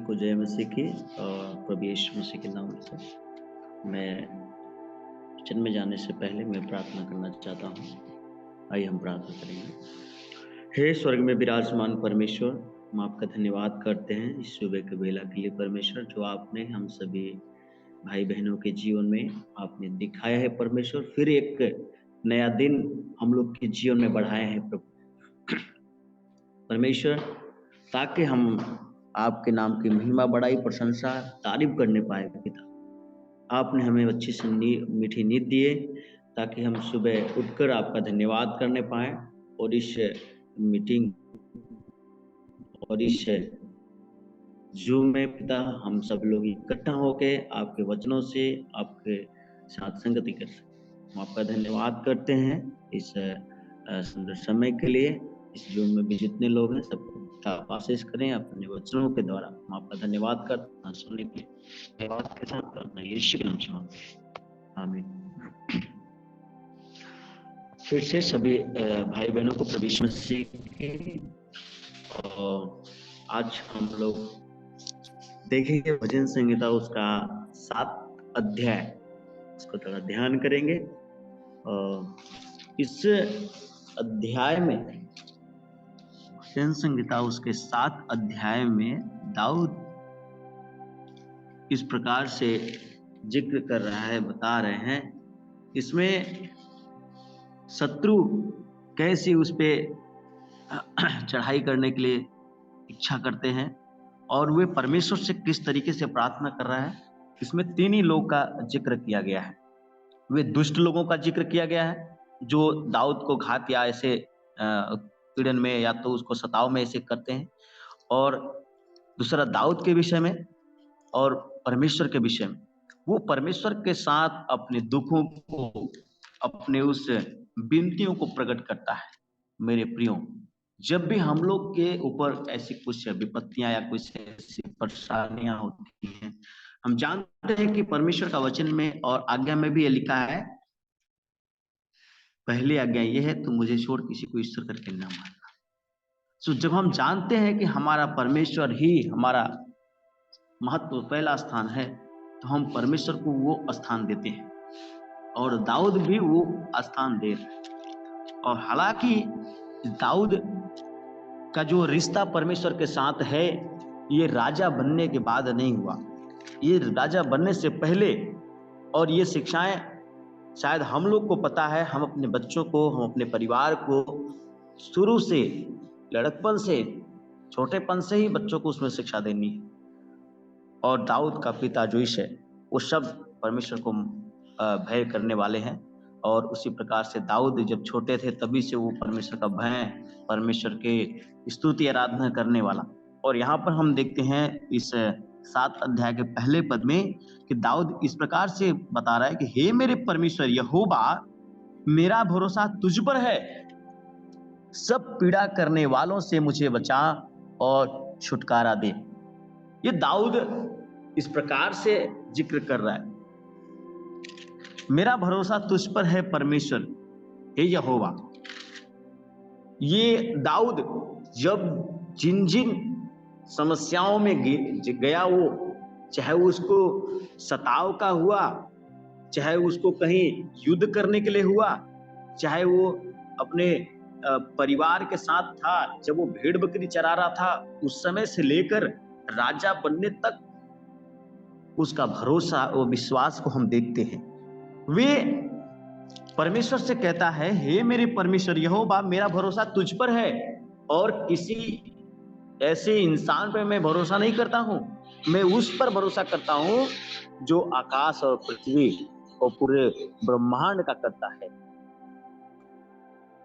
सभी को जय मसीह की और प्रभु यीशु मसीह के नाम से मैं किचन में जाने से पहले मैं प्रार्थना करना चाहता हूँ। आइए हम प्रार्थना करेंगे। हे स्वर्ग में विराजमान परमेश्वर, हम आपका धन्यवाद करते हैं इस सुबह के बेला के लिए परमेश्वर, जो आपने हम सभी भाई बहनों के जीवन में आपने दिखाया है परमेश्वर। फिर एक नया दिन हम लोग के जीवन में बढ़ाया है प्रभु परमेश्वर, ताकि हम आपके नाम की महिमा बढ़ाई, प्रशंसा, तारीफ करने पाए। पिता, आपने हमें अच्छी सी मीठी नींद दिए ताकि हम सुबह उठकर आपका धन्यवाद करने पाए और इस मीटिंग और इस जूम में पिता हम सब लोग इकट्ठा होके आपके वचनों से आपके साथ संगति कर सकें। हम आपका धन्यवाद करते हैं इस सुंदर समय के लिए। इस जूम में भी जितने लोग हैं सबका आशीष करें अपने वचनों के द्वारा। हम आपका धन्यवाद करते हैं सुनने के लिए। धन्यवाद के साथ प्रार्थना यीशु के नाम से मांगते हैं, आमीन। फिर से सभी भाई बहनों को प्रभु यीशु मसीह की और आज हम लोग देखेंगे भजन संहिता उसका 7 अध्याय, उसको थोड़ा ध्यान करेंगे। इस अध्याय में भजन संहिता उसके 7 अध्याय में दाऊद इस प्रकार से जिक्र कर रहा है, बता रहे हैं इसमें शत्रु कैसी उस पे चढ़ाई करने के लिए इच्छा करते हैं और वे परमेश्वर से किस तरीके से प्रार्थना कर रहा है। इसमें 3 ही लोग का जिक्र किया गया है। वे दुष्ट लोगों का जिक्र किया गया है जो दाऊद को घात या ऐसे पीड़न में या तो उसको सताव में ऐसे करते हैं, और दूसरा दाऊद के विषय में और परमेश्वर के विषय में। वो परमेश्वर के साथ अपने दुखों को, अपने उस विनतियों को प्रकट करता है। मेरे प्रियो, जब भी हम लोग के ऊपर ऐसी कुछ विपत्तियां या कुछ ऐसी परेशानियां होती हैं, हम जानते हैं कि परमेश्वर का वचन में और आज्ञा में भी ये लिखा है, पहली आज्ञा ये है, तो मुझे छोड़ किसी को ईश्वर करके न मानना। तो जब हम जानते हैं कि हमारा परमेश्वर ही हमारा महत्व पहला स्थान है, तो हम परमेश्वर को वो स्थान देते हैं और दाऊद भी वो स्थान दे रहे हैं। और हालांकि दाऊद का जो रिश्ता परमेश्वर के साथ है, ये राजा बनने के बाद नहीं हुआ, ये राजा बनने से पहले। और ये शिक्षाएं शायद हम लोग को पता है, हम अपने बच्चों को, हम अपने परिवार को शुरू से, लड़कपन से, छोटेपन से ही बच्चों को उसमें शिक्षा देनी है। और दाऊद का पिता जोइश है, वो सब परमेश्वर को भय करने वाले हैं। और उसी प्रकार से दाऊद जब छोटे थे तभी से वो परमेश्वर का भय, परमेश्वर के स्तुति आराधना करने वाला। और यहाँ पर हम देखते हैं इस 7 अध्याय के पहले पद में कि दाऊद इस प्रकार से बता रहा है कि हे मेरे परमेश्वर यहोवा, मेरा भरोसा तुझ पर है, सब पीड़ा करने वालों से मुझे बचा और छुटकारा दे। ये दाऊद इस प्रकार से जिक्र कर रहा है, मेरा भरोसा तुझ पर है परमेश्वर, हे यहोवा। ये दाऊद जब जिन जिन समस्याओं में गया, वो चाहे उसको सताव का हुआ, चाहे उसको कहीं युद्ध करने के लिए हुआ, चाहे वो अपने परिवार के साथ था, जब वो भेड़ बकरी चरा रहा था, उस समय से लेकर राजा बनने तक उसका भरोसा और विश्वास को हम देखते हैं। वे परमेश्वर से कहता है, हे मेरे परमेश्वर यहोवा, मेरा भरोसा तुझ पर है और किसी ऐसे इंसान पर मैं भरोसा नहीं करता हूं, मैं उस पर भरोसा करता हूं जो आकाश और पृथ्वी और पूरे ब्रह्मांड का करता है।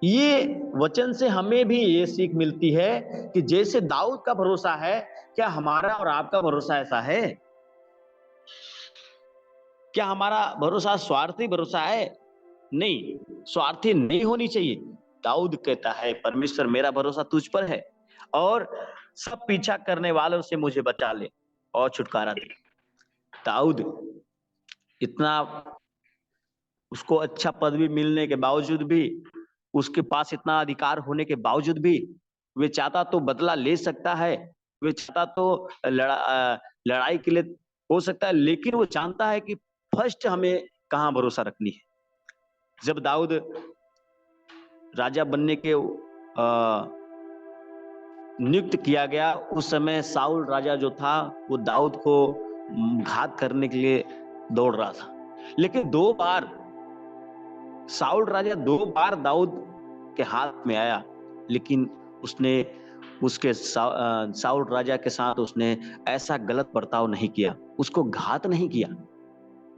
ये वचन से हमें भी ये सीख मिलती है कि जैसे दाऊद का भरोसा है, क्या हमारा और आपका भरोसा ऐसा है? क्या हमारा भरोसा स्वार्थी भरोसा है? नहीं, स्वार्थी नहीं होनी चाहिए। दाऊद कहता है, परमेश्वर मेरा भरोसा तुझ पर है और सब पीछा करने वालों से मुझे बचा ले और छुटकारा दे। दाऊद इतना, उसको अच्छा पदवी मिलने के बावजूद भी, उसके पास इतना अधिकार होने के बावजूद भी, वे चाहता तो बदला ले सकता है, वे चाहता तो लड़ाई के लिए हो सकता है, लेकिन वो जानता है कि फर्स्ट हमें कहाँ भरोसा रखनी है। जब दाऊद राजा बनने के नियुक्त किया गया, उस समय साउल राजा जो था वो दाऊद को घात करने के लिए दौड़ रहा था, लेकिन 2 बार साउल राजा 2 बार दाऊद के हाथ में आया, लेकिन उसने उसके साउल राजा के साथ उसने ऐसा गलत बर्ताव नहीं किया, उसको घात नहीं किया,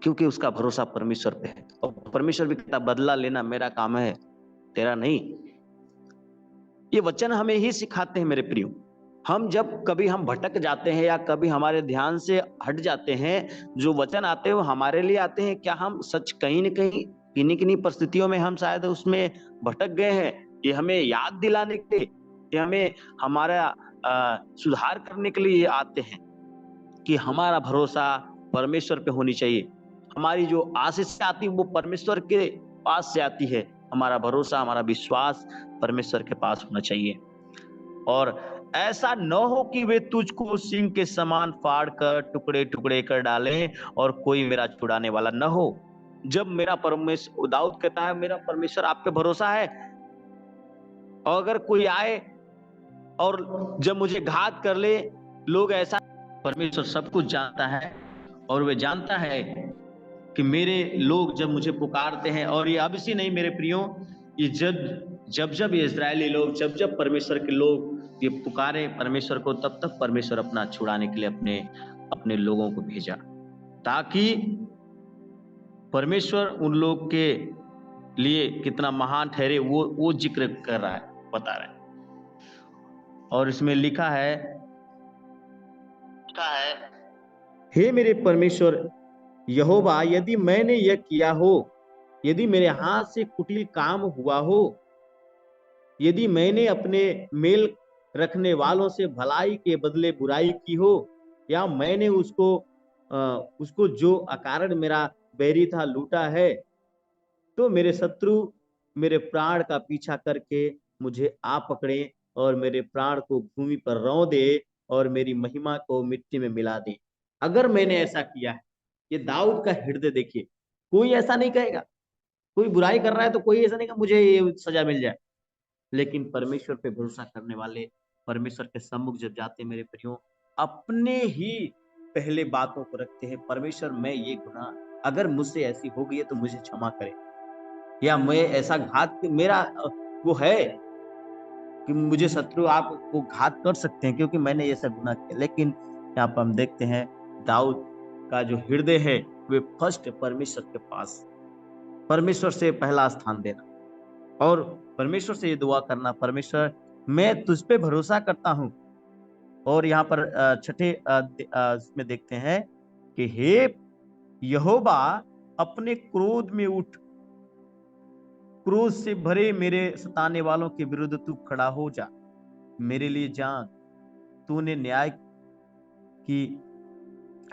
क्योंकि उसका भरोसा परमेश्वर पे है। और परमेश्वर भी कहता बदला लेना मेरा काम है, तेरा नहीं। ये वचन हमें ही सिखाते हैं मेरे प्रियो। हम जब कभी हम भटक जाते हैं या कभी हमारे ध्यान से हट जाते हैं, जो वचन आते हैं वो हमारे लिए आते हैं। क्या हम सच कहीं न कहीं किन्हीं परिस्थितियों में हम शायद उसमें भटक गए हैं? ये हमें याद दिलाने के लिए, ये हमें हमारा सुधार करने के लिए आते हैं कि हमारा भरोसा परमेश्वर पे होनी चाहिए। हमारी जो आशीष आती है वो परमेश्वर के पास से आती है। हमारा भरोसा, हमारा विश्वास परमेश्वर के पास होना चाहिए। और ऐसा न हो कि वे तुझको सिंह के समान फाड़ कर टुकड़े टुकड़े कर डालें और कोई मेरा छुड़ाने वाला न हो। जब मेरा परमेश्वर, दाऊद कहता है मेरा परमेश्वर आप पे भरोसा है, और अगर कोई आए और जब मुझे घात कर ले, लोग ऐसा, परमेश्वर सब कुछ जानता है और वे जानता है कि मेरे लोग जब मुझे पुकारते हैं, और ये अब से नहीं मेरे प्रियो, ये जब ये इजरायली लोग, जब परमेश्वर के लोग ये पुकारे परमेश्वर को, तब परमेश्वर अपना छुड़ाने के लिए अपने अपने लोगों को भेजा, ताकि परमेश्वर उन लोग के लिए कितना महान ठहरे वो जिक्र कर रहा है, बता रहा है। और इसमें लिखा है हे मेरे परमेश्वर यहोवा, यदि मैंने यह किया हो, यदि मेरे हाथ से कुटिल काम हुआ हो, यदि मैंने अपने मेल रखने वालों से भलाई के बदले बुराई की हो, या मैंने उसको जो अकारण मेरा बैरी था लूटा है, तो मेरे शत्रु मेरे प्राण का पीछा करके मुझे आ पकड़े और मेरे प्राण को भूमि पर रौं दे और मेरी महिमा को मिट्टी में मिला दे। अगर मैंने ऐसा किया है, ये दाऊद का हृदय देखिए, कोई ऐसा नहीं कहेगा, कोई बुराई कर रहा है तो कोई ऐसा नहीं कहेगा मुझे ये सजा मिल जाए, लेकिन परमेश्वर पे भरोसा करने वाले परमेश्वर के सम्मुख जब जाते हैं मेरे प्रियो, अपने ही पहले बातों को रखते हैं, परमेश्वर मैं ये गुनाह अगर मुझसे ऐसी हो गई है तो मुझे क्षमा करे, या मैं ऐसा घात मेरा वो है कि मुझे शत्रु आपको घात कर सकते हैं क्योंकि मैंने ये सब गुनाह किया। लेकिन यहाँ पर हम देखते हैं दाऊद का जो हृदय है वे फर्स्ट परमेश्वर के पास, परमेश्वर से पहला स्थान देना और परमेश्वर से ये दुआ करना, परमेश्वर मैं तुझ पे भरोसा करता हूँ। और यहाँ पर छठे में देखते हैं कि हे यहोवा, अपने क्रोध में उठ, क्रोध से भरे मेरे सताने वालों के विरुद्ध तू खड़ा हो जा, मेरे लिए जान तूने न्याय की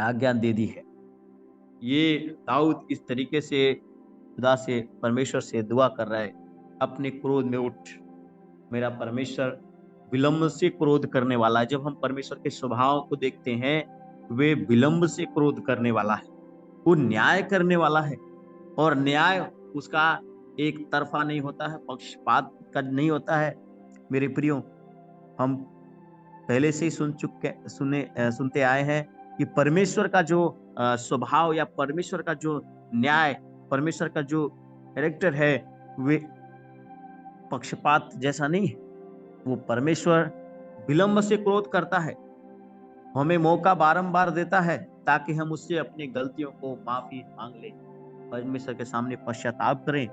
आज्ञा दे दी है। ये दाऊद इस तरीके से खुदा से, परमेश्वर से दुआ कर रहा है, अपने क्रोध में उठ। मेरा परमेश्वर विलंब से क्रोध करने वाला है। जब हम परमेश्वर के स्वभाव को देखते हैं, वे विलंब से क्रोध करने वाला है, वो न्याय करने वाला है, और न्याय उसका एक तरफा नहीं होता है, पक्षपात का नहीं होता है। मेरे प्रियो, हम पहले से ही सुनते आए हैं कि परमेश्वर का जो स्वभाव या परमेश्वर का जो न्याय, परमेश्वर का जो कैरेक्टर है, वे पक्षपात जैसा नहीं है। वो परमेश्वर विलंब से क्रोध करता है, हमें मौका बारंबार देता है ताकि हम उससे अपनी गलतियों को माफी मांग लें, परमेश्वर के सामने पश्चाताप करें।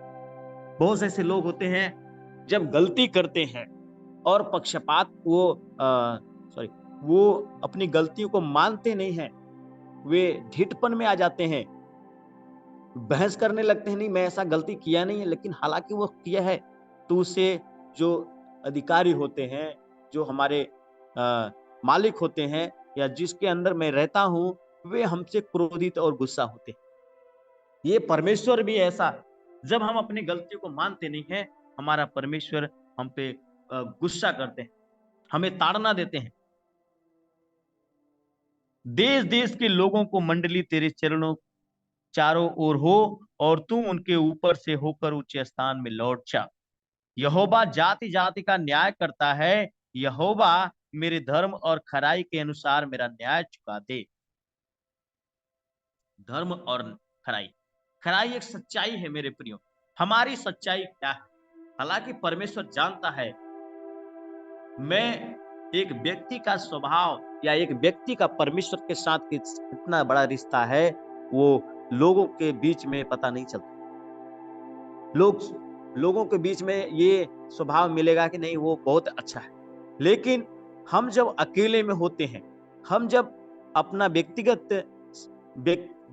बहुत से ऐसे लोग होते हैं जब गलती करते हैं और पक्षपात वो अपनी गलतियों को मानते नहीं हैं, वे ढिठपन में आ जाते हैं, बहस करने लगते हैं, नहीं मैं ऐसा गलती किया नहीं है, लेकिन हालांकि वो किया है। तो उससे जो अधिकारी होते हैं, जो हमारे मालिक होते हैं, या जिसके अंदर मैं रहता हूं, वे हमसे क्रोधित और गुस्सा होते हैं। ये परमेश्वर भी ऐसा, जब हम अपनी गलतियों को मानते नहीं हैं, हमारा परमेश्वर हम पे गुस्सा करते हैं, हमें ताड़ना देते हैं। देश देश के लोगों को मंडली तेरे चरणों चारों ओर हो, और तू उनके ऊपर से होकर ऊंचे स्थान में लौट जा। यहोवा जाति जाति का न्याय करता है। यहोवा मेरे धर्म और खराई के अनुसार मेरा न्याय चुका दे। धर्म और खराई, खराई एक सच्चाई है मेरे प्रियो। हमारी सच्चाई क्या है? हालांकि परमेश्वर जानता है मैं एक व्यक्ति का स्वभाव या एक व्यक्ति का परमेश्वर के साथ कितना बड़ा रिश्ता है, वो लोगों के बीच में पता नहीं चलता। लोगों के बीच में ये स्वभाव मिलेगा कि नहीं वो बहुत अच्छा है, लेकिन हम जब अकेले में होते हैं, हम जब अपना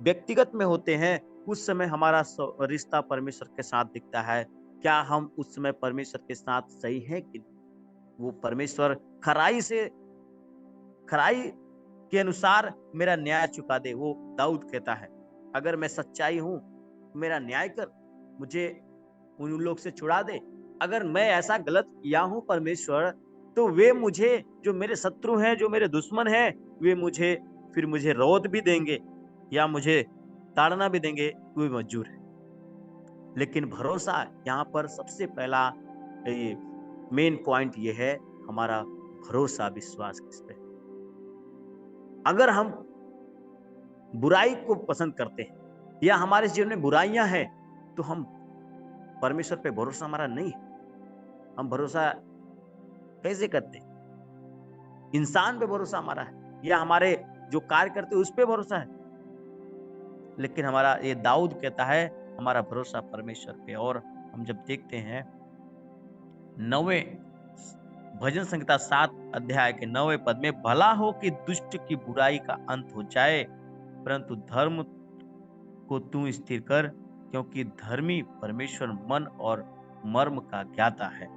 व्यक्तिगत में होते हैं, उस समय हमारा रिश्ता परमेश्वर के साथ दिखता है। क्या हम उस समय परमेश्वर के साथ सही है कि वो परमेश्वर खराई के अनुसार मेरा न्याय चुका दे। वो दाऊद कहता है, अगर मैं सच्चाई हूं मेरा न्याय कर, मुझे उन लोग से छुड़ा दे। अगर मैं ऐसा गलत किया हूं परमेश्वर, तो वे मुझे, जो मेरे शत्रु हैं, जो मेरे दुश्मन हैं, वे मुझे रौद भी देंगे या मुझे ताड़ना भी देंगे, वे मंजूर है। लेकिन भरोसा, यहाँ पर सबसे पहला ये मेन पॉइंट ये है, हमारा भरोसा, विश्वास किस पे। अगर हम बुराई को पसंद करते हैं या हमारे जीवन में बुराइयां हैं, तो हम परमेश्वर पे भरोसा हमारा नहीं है। हम भरोसा कैसे करते हैं? इंसान पे भरोसा हमारा है या हमारे जो कार्य करते हैं उस पे भरोसा है। लेकिन हमारा, ये दाऊद कहता है, हमारा भरोसा परमेश्वर पे। और हम जब देखते हैं 9वें भजन संहिता 7 अध्याय के 9वें पद में, भला हो कि दुष्ट की बुराई का अंत हो जाए, परंतु धर्म को तू स्थिर कर, क्योंकि धर्मी परमेश्वर मन और मर्म का ज्ञाता है।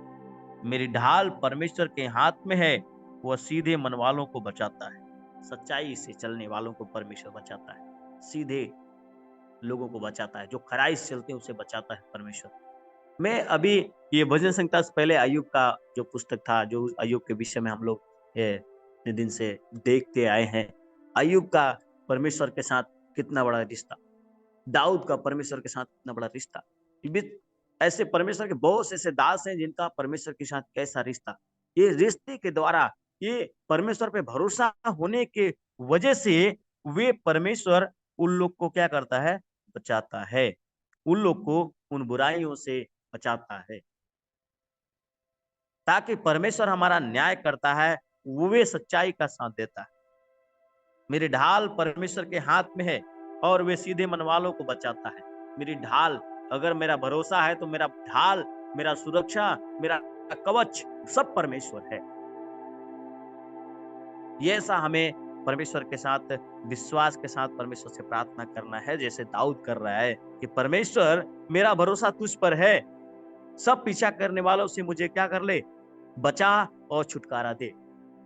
मेरी ढाल परमेश्वर के हाथ में है, वह सीधे मन वालों को बचाता है। सच्चाई से चलने वालों को परमेश्वर बचाता है, सीधे लोगों को बचाता है, जो खराई से चलते हैं उसे बचाता है परमेश्वर। मैं अभी ये भजन संहिता से पहले अय्यूब का जो पुस्तक था, जो अय्यूब के विषय में हम लोग इतने दिन से देखते आए हैं, अय्यूब का परमेश्वर के साथ कितना बड़ा रिश्ता, दाऊद का परमेश्वर के साथ कितना बड़ा रिश्ता। ऐसे परमेश्वर के बहुत से ऐसे दास हैं जिनका परमेश्वर के साथ कैसा रिश्ता। ये रिश्ते के द्वारा, ये परमेश्वर पे भरोसा होने के वजह से वे परमेश्वर उन लोग को क्या करता है? बचाता है। उन लोग को उन बुराइयों से बचाता है, ताकि परमेश्वर हमारा न्याय करता है, वो वे सच्चाई का साथ देता है। मेरी ढाल परमेश्वर के हाथ में है और वे सीधे मन वालों को बचाता है। मेरी ढाल, अगर मेरा भरोसा है तो मेरा ढाल, मेरा सुरक्षा, मेरा कवच सब परमेश्वर है। ये ऐसा हमें परमेश्वर के साथ, विश्वास के साथ परमेश्वर से प्रार्थना करना है, जैसे दाऊद कर रहा है कि परमेश्वर मेरा भरोसा तुझ पर है, सब पीछा करने वालों से मुझे क्या कर ले? बचा और छुटकारा दे।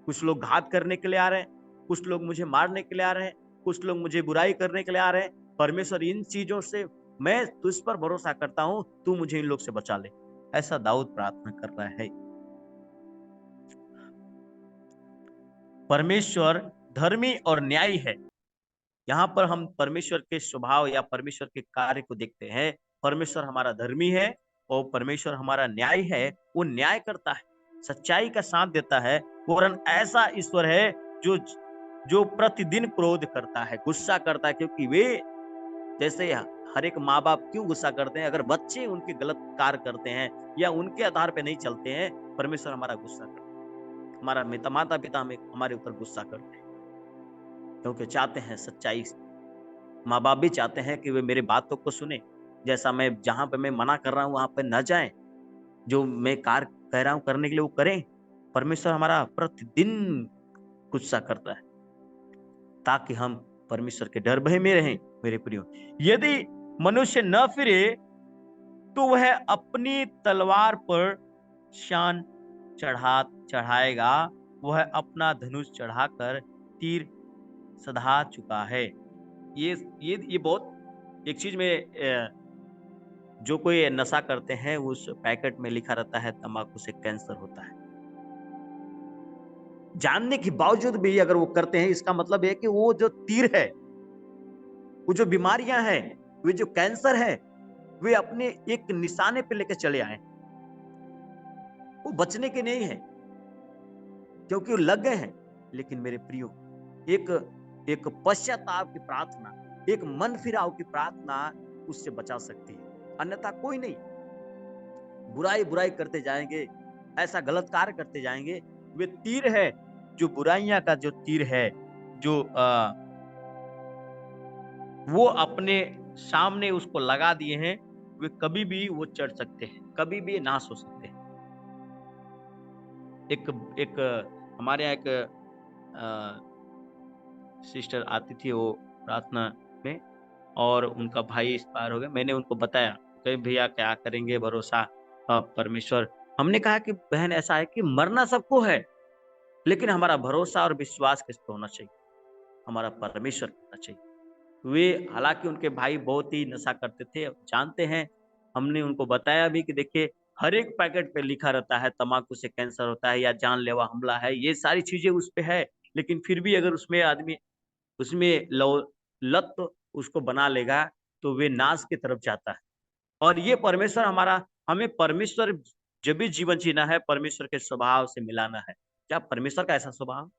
कुछ लोग घात करने के लिए आ रहे हैं, कुछ लोग मुझे मारने के लिए आ रहे हैं, कुछ लोग मुझे बुराई करने के लिए आ रहे हैं। परमेश्वर इन चीजों से मैं तुझ पर भरोसा करता हूं, तू मुझे इन लोग से बचा ले। ऐसा दाऊद प्रार्थना कर रहा है। परमेश्वर धर्मी और न्यायी है। यहाँ पर हम परमेश्वर के स्वभाव या परमेश्वर के कार्य को देखते हैं। परमेश्वर हमारा धर्मी है और परमेश्वर हमारा न्याय है। वो न्याय करता है, सच्चाई का साथ देता है। वरन ऐसा ईश्वर है जो जो प्रतिदिन क्रोध करता है, गुस्सा करता है, क्योंकि वे, जैसे हर एक माँ बाप क्यों गुस्सा करते हैं? अगर बच्चे उनके गलत कार्य करते हैं या उनके आधार पे नहीं चलते हैं, परमेश्वर हमारा गुस्सा करता है। हमारा माता पिता हमारे ऊपर गुस्सा करते हैं, क्योंकि चाहते हैं सच्चाई। माँ बाप भी चाहते हैं कि वे मेरे बातों को सुने, जैसा मैं, जहां पे मैं मना कर रहा हूँ वहां पे न जाएं, जो मैं कार्य कह रहा हूँ करने के लिए वो करें। परमेश्वर हमारा प्रतिदिन गुस्सा करता है, ताकि हम परमेश्वर के डर भय में रहें। मेरे प्रियो, यदि मनुष्य न फिरे तो वह अपनी तलवार पर शान चढ़ाएगा, वह अपना धनुष चढ़ाकर तीर सधा चुका है। ये बहुत एक चीज में, जो कोई नशा करते हैं उस पैकेट में लिखा रहता है तंबाकू से कैंसर होता है। जानने के बावजूद भी अगर वो करते हैं, इसका मतलब है कि वो जो तीर है, वो जो बीमारियां हैं, वे जो कैंसर है, वे अपने एक निशाने पे लेके चले आए, वो बचने के नहीं है, क्योंकि वो लग गए हैं। लेकिन मेरे प्रियो, एक एक पश्चाताप की प्रार्थना, एक मन फिराव की प्रार्थना उससे बचा सकती है, अन्यथा कोई नहीं। बुराई बुराई करते जाएंगे, ऐसा गलत कार्य करते जाएंगे। वे तीर है, जो बुराइयां का जो तीर है, जो वो अपने सामने उसको लगा दिए हैं, वे कभी भी वो चढ़ सकते हैं, कभी भी नाश हो सकते हैं। एक एक हमारे यहाँ एक सिस्टर आती थी वो प्रार्थना में, और उनका भाई एक्सपायर हो गया। मैंने उनको बताया, कहे भैया क्या करेंगे, भरोसा परमेश्वर। हमने कहा कि बहन ऐसा है कि मरना सबको है, लेकिन हमारा भरोसा और विश्वास किस पे होना चाहिए? हमारा परमेश्वर पे होना चाहिए। वे हालांकि उनके भाई बहुत ही नशा करते थे, जानते हैं। हमने उनको बताया भी कि देखिए, हर एक पैकेट पे लिखा रहता है तम्बाकू से कैंसर होता है या जानलेवा हमला है, ये सारी चीजें उस पे है। लेकिन फिर भी अगर उसमें आदमी उसमें लत उसको बना लेगा, तो वे नाश की तरफ जाता है। और ये परमेश्वर हमारा, हमें परमेश्वर जब भी जीवन जीना है, परमेश्वर के स्वभाव से मिलाना है। क्या परमेश्वर का ऐसा स्वभाव,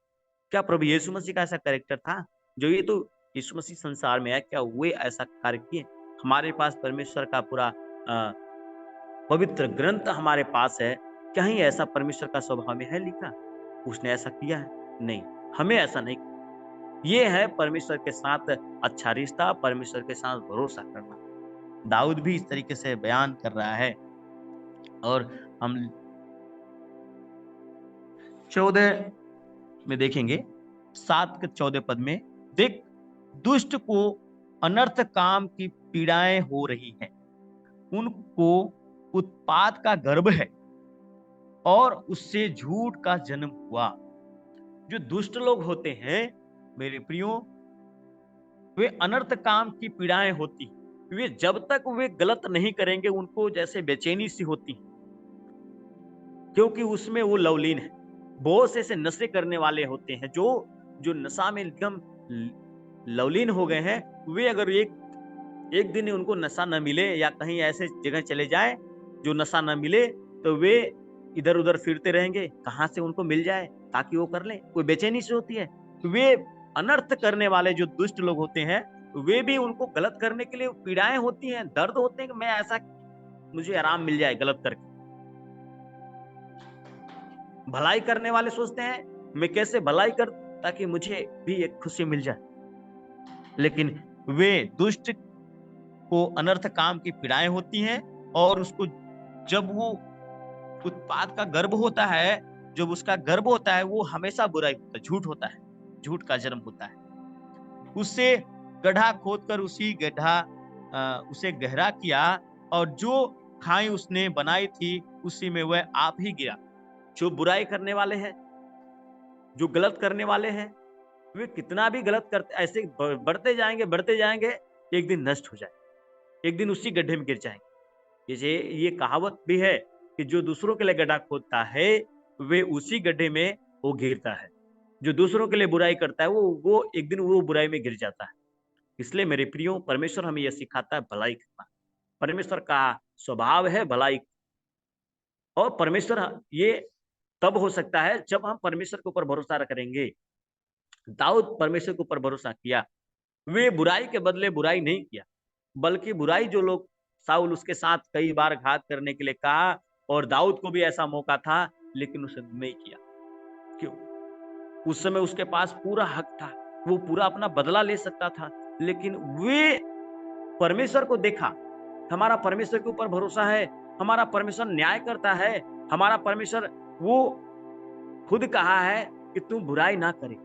क्या प्रभु यीशु मसीह का ऐसा कैरेक्टर था? जो ये तो यीशु मसीह संसार में है, क्या वे ऐसा कार्य किए? हमारे पास परमेश्वर का पूरा पवित्र ग्रंथ हमारे पास है, कहीं ऐसा परमेश्वर का स्वभाव में है लिखा? उसने ऐसा किया है? नहीं, हमें ऐसा नहीं। ये है परमेश्वर के साथ अच्छा रिश्ता, परमेश्वर के साथ भरोसा करना। दाऊद भी इस तरीके से बयान कर रहा है। और हम 14 में देखेंगे, 7 के 14 पद में, देख दुष्ट को अनर्थ काम की पीड़ाएं हो रही हैं, उनको उत्पात का गर्भ है और उससे झूठ का जन्म हुआ। जो दुष्ट लोग होते हैं मेरे प्रियो, वे अनर्थ काम की पीड़ाएं होती, वे जब तक वे गलत नहीं करेंगे उनको जैसे बेचैनी सी होती, क्योंकि उसमें वो लवलीन है। बहुत से ऐसे नशे करने वाले होते हैं जो जो नशा में एकदम लवलीन हो गए हैं। वे अगर एक दिन उनको नशा न मिले या कहीं ऐसे जगह चले जाए जो नशा न मिले, तो वे इधर उधर फिरते रहेंगे, कहां से उनको मिल जाए ताकि वो कर ले, कोई बेचैनी से होती है। वे अनर्थ करने वाले जो दुष्ट लोग होते हैं, वे भी उनको गलत करने के लिए पीड़ाएं होती हैं, दर्द होते हैं कि मैं ऐसा, मुझे आराम मिल जाए गलत करके। भलाई करने वाले सोचते हैं मैं कैसे भलाई कर ताकि मुझे भी एक खुशी मिल जाए। लेकिन वे दुष्ट को अनर्थ काम की पीड़ाएं होती हैं, और उसको जब वो उत्पाद का गर्भ होता है, जब उसका गर्भ होता है, वो हमेशा बुराई होता है, झूठ होता है, झूठ का जन्म होता है। उससे गड्ढा खोदकर उसी गड्ढा उसे गहरा किया, और जो खाई उसने बनाई थी उसी में वह आप ही गिरा। जो बुराई करने वाले हैं, जो गलत करने वाले हैं, वे कितना भी गलत करते ऐसे बढ़ते जाएंगे, एक दिन नष्ट हो जाए, एक दिन उसी गड्ढे में गिर जाएंगे। ये कहावत भी है कि जो दूसरों के लिए गड्ढा खोदता है, वे उसी गड्ढे में वो गिरता है। जो दूसरों के लिए बुराई करता है, वो एक दिन वो बुराई में गिर जाता है। इसलिए मेरे प्रियो, परमेश्वर हमें यह सिखाता है भलाई करना। परमेश्वर का स्वभाव है भलाई, और परमेश्वर ये तब हो सकता है जब हम परमेश्वर के ऊपर भरोसा करेंगे। दाऊद परमेश्वर के ऊपर भरोसा किया, वे बुराई के बदले बुराई नहीं किया, बल्कि बुराई जो लोग, साउल उसके साथ कई बार घात करने के लिए कहा, और दाऊद को भी ऐसा मौका था, लेकिन उसने नहीं किया। क्यों? उस समय उसके पास पूरा हक था, वो पूरा अपना बदला ले सकता था, लेकिन वे परमेश्वर को देखा। हमारा परमेश्वर के ऊपर भरोसा है, हमारा परमेश्वर न्याय करता है, हमारा परमेश्वर वो खुद कहा है कि तुम बुराई ना करे,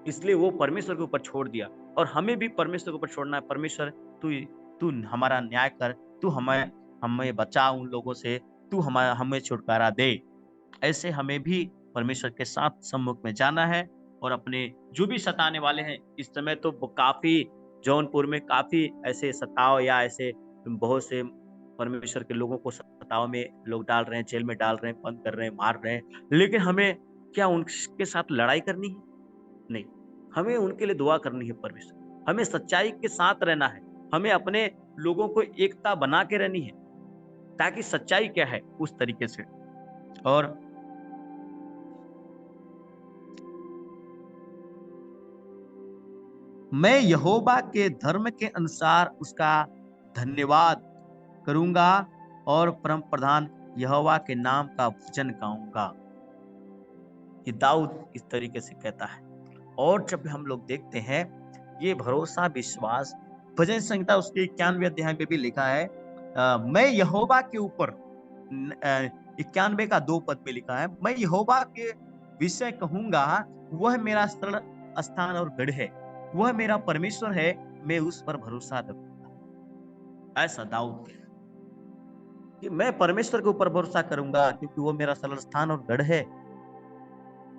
इसलिए वो परमेश्वर के ऊपर छोड़ दिया। और हमें भी परमेश्वर के ऊपर छोड़ना है। परमेश्वर, तू तू हमारा न्याय कर, तू हमें हमें बचा उन लोगों से, तू हमें छुटकारा दे। ऐसे हमें भी परमेश्वर के साथ सम्मुख में जाना है। और अपने जो भी सताने वाले हैं, इस समय तो काफी जौनपुर में काफी ऐसे सताव या ऐसे बहुत से परमेश्वर के लोगों को सताव में लोग डाल रहे हैं, जेल में डाल रहे हैं, बंद कर रहे हैं, मार रहे हैं। लेकिन हमें क्या उनके साथ लड़ाई करनी है? नहीं, हमें उनके लिए दुआ करनी है परमेश्वर। हमें सच्चाई के साथ रहना है। हमें अपने लोगों को एकता बना के रहनी है, ताकि सच्चाई क्या है उस तरीके से। और मैं यहोवा के धर्म के अनुसार उसका धन्यवाद करूंगा और परम प्रधान यहोवा के नाम का भजन गाऊंगा। ये दाऊद इस तरीके से कहता है। और जब हम लोग देखते हैं ये भरोसा विश्वास, भजन संहिता उसके 91 अध्याय में भी लिखा है, मैं यहोवा के ऊपर, 91 का 2 पद में लिखा है, मैं यहोवा के विषय कहूंगा, वह मेरा सरल स्थान और गढ़ है, वह मेरा परमेश्वर है, मैं उस पर भरोसा रखूंगा। ऐसा दाऊद कि मैं परमेश्वर के ऊपर भरोसा करूंगा, क्योंकि वो मेरा सरल स्थान और गढ़ है।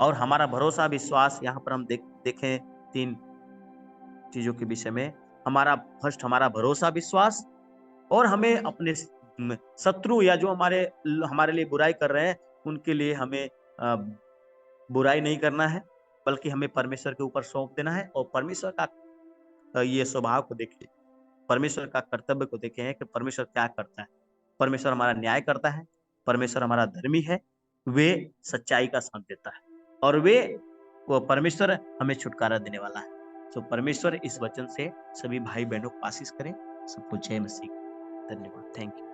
और हमारा भरोसा विश्वास, यहाँ पर हम देखें 3 चीजों के विषय में। हमारा फर्स्ट, हमारा भरोसा विश्वास, और हमें अपने शत्रु या जो हमारे लिए बुराई कर रहे हैं उनके लिए हमें बुराई नहीं करना है, बल्कि हमें परमेश्वर के ऊपर सौंप देना है। और परमेश्वर का ये स्वभाव को देखें, परमेश्वर का कर्तव्य को देखें हैं कि परमेश्वर क्या करता है। परमेश्वर हमारा न्याय करता है, परमेश्वर हमारा धर्मी है, वे सच्चाई का साथ देता है, और वो परमेश्वर हमें छुटकारा देने वाला है। तो परमेश्वर इस वचन से सभी भाई बहनों को आशीष करें। सबको जय मसीह। धन्यवाद। Thank you.